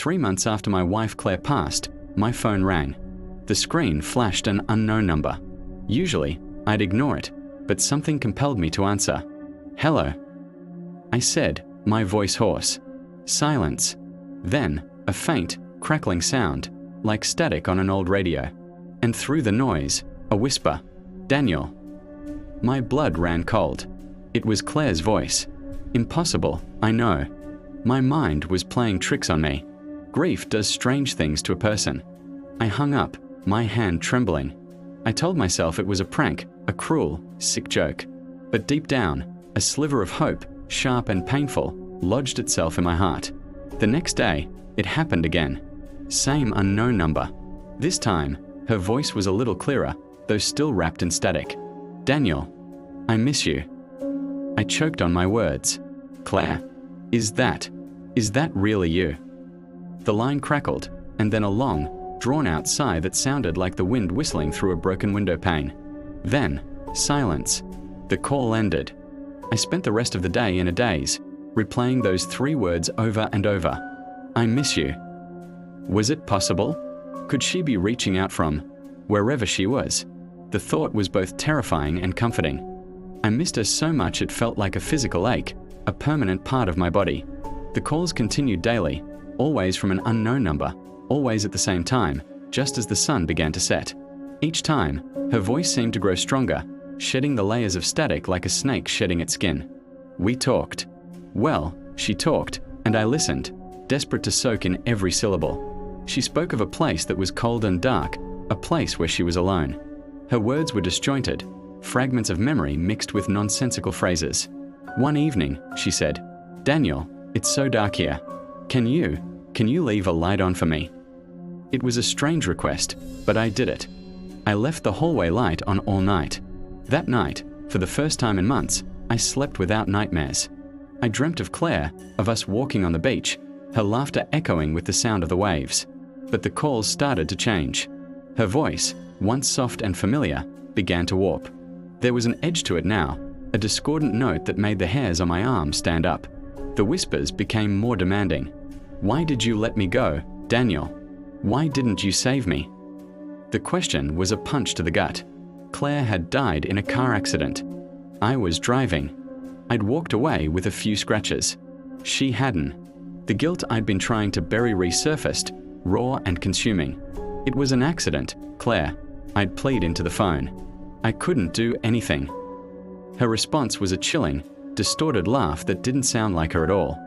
3 months after my wife Claire passed, my phone rang. The screen flashed an unknown number. Usually, I'd ignore it, but something compelled me to answer. "Hello," I said, my voice hoarse. Silence. Then, a faint, crackling sound, like static on an old radio. And through the noise, a whisper. "Daniel." My blood ran cold. It was Claire's voice. Impossible, I know. My mind was playing tricks on me. Grief does strange things to a person. I hung up, my hand trembling. I told myself it was a prank, a cruel, sick joke. But deep down, a sliver of hope, sharp and painful, lodged itself in my heart. The next day, it happened again. Same unknown number. This time, her voice was a little clearer, though still wrapped in static. "Daniel, I miss you." I choked on my words. "Claire, is that really you?" The line crackled, and then a long, drawn-out sigh that sounded like the wind whistling through a broken window pane. Then, silence. The call ended. I spent the rest of the day in a daze, replaying those 3 words over and over. "I miss you." Was it possible? Could she be reaching out from wherever she was? The thought was both terrifying and comforting. I missed her so much it felt like a physical ache, a permanent part of my body. The calls continued daily, always from an unknown number, always at the same time, just as the sun began to set. Each time, her voice seemed to grow stronger, shedding the layers of static like a snake shedding its skin. We talked. Well, she talked, and I listened, desperate to soak in every syllable. She spoke of a place that was cold and dark, a place where she was alone. Her words were disjointed, fragments of memory mixed with nonsensical phrases. One evening, she said, "Daniel, it's so dark here. Can you leave a light on for me?" It was a strange request, but I did it. I left the hallway light on all night. That night, for the first time in months, I slept without nightmares. I dreamt of Claire, of us walking on the beach, her laughter echoing with the sound of the waves. But the calls started to change. Her voice, once soft and familiar, began to warp. There was an edge to it now, a discordant note that made the hairs on my arm stand up. The whispers became more demanding. "Why did you let me go, Daniel? Why didn't you save me?" The question was a punch to the gut. Claire had died in a car accident. I was driving. I'd walked away with a few scratches. She hadn't. The guilt I'd been trying to bury resurfaced, raw and consuming. It was an accident, Claire. I'd plead into the phone. I couldn't do anything. Her response was a chilling, distorted laugh that didn't sound like her at all.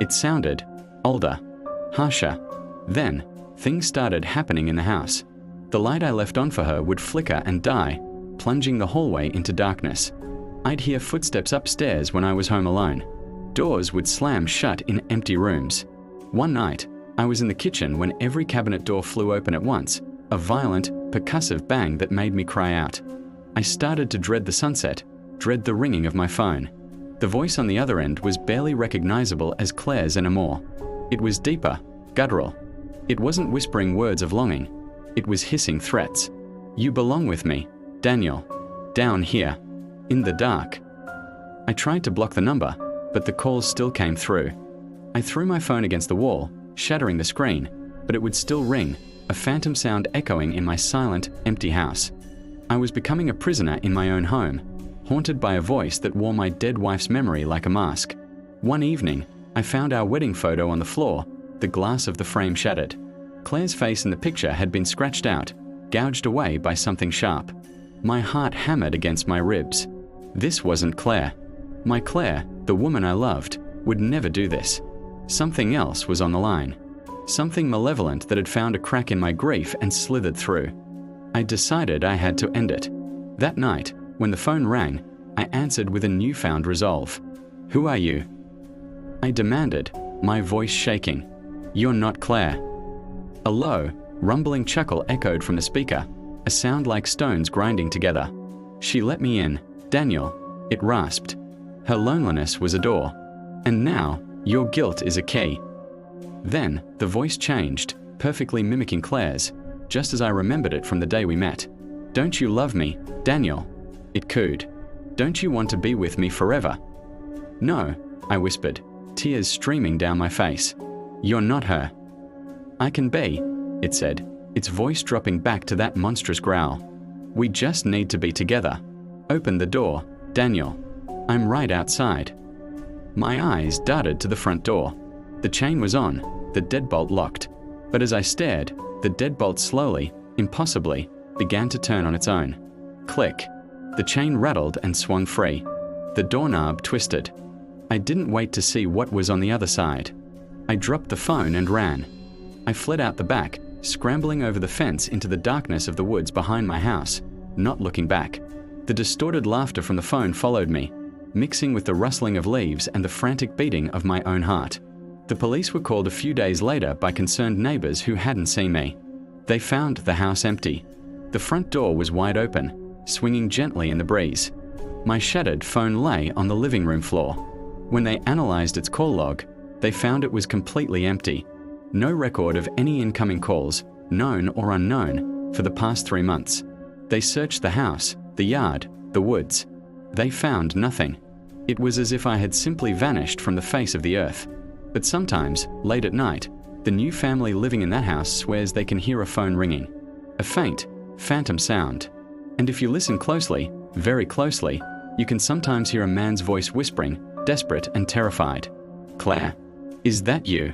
It sounded older, harsher. Then, things started happening in the house. The light I left on for her would flicker and die, plunging the hallway into darkness. I'd hear footsteps upstairs when I was home alone. Doors would slam shut in empty rooms. One night, I was in the kitchen when every cabinet door flew open at once, a violent, percussive bang that made me cry out. I started to dread the sunset, dread the ringing of my phone. The voice on the other end was barely recognizable as Claire's anymore. It was deeper, guttural. It wasn't whispering words of longing. It was hissing threats. "You belong with me, Daniel. Down here. In the dark." I tried to block the number, but the calls still came through. I threw my phone against the wall, shattering the screen, but it would still ring, a phantom sound echoing in my silent, empty house. I was becoming a prisoner in my own home, haunted by a voice that wore my dead wife's memory like a mask. One evening, I found our wedding photo on the floor, the glass of the frame shattered. Claire's face in the picture had been scratched out, gouged away by something sharp. My heart hammered against my ribs. This wasn't Claire. My Claire, the woman I loved, would never do this. Something else was on the line. Something malevolent that had found a crack in my grief and slithered through. I decided I had to end it. That night, when the phone rang, I answered with a newfound resolve. "Who are you?" I demanded, my voice shaking. "You're not Claire." A low, rumbling chuckle echoed from the speaker, a sound like stones grinding together. "She let me in, Daniel," it rasped. Her loneliness was a door. "And now, your guilt is a key." Then, the voice changed, perfectly mimicking Claire's, just as I remembered it from the day we met. "Don't you love me, Daniel?" it cooed. "Don't you want to be with me forever?" "No," I whispered, tears streaming down my face. "You're not her." "I can be," it said, its voice dropping back to that monstrous growl. "We just need to be together. Open the door, Daniel. I'm right outside." My eyes darted to the front door. The chain was on, the deadbolt locked. But as I stared, the deadbolt slowly, impossibly, began to turn on its own. Click. The chain rattled and swung free. The doorknob twisted. I didn't wait to see what was on the other side. I dropped the phone and ran. I fled out the back, scrambling over the fence into the darkness of the woods behind my house, not looking back. The distorted laughter from the phone followed me, mixing with the rustling of leaves and the frantic beating of my own heart. The police were called a few days later by concerned neighbors who hadn't seen me. They found the house empty. The front door was wide open, swinging gently in the breeze. My shattered phone lay on the living room floor. When they analyzed its call log, they found it was completely empty. No record of any incoming calls, known or unknown, for the past 3 months. They searched the house, the yard, the woods. They found nothing. It was as if I had simply vanished from the face of the earth. But sometimes, late at night, the new family living in that house swears they can hear a phone ringing. A faint, phantom sound. And if you listen closely, very closely, you can sometimes hear a man's voice whispering, desperate and terrified, "Claire, is that you?"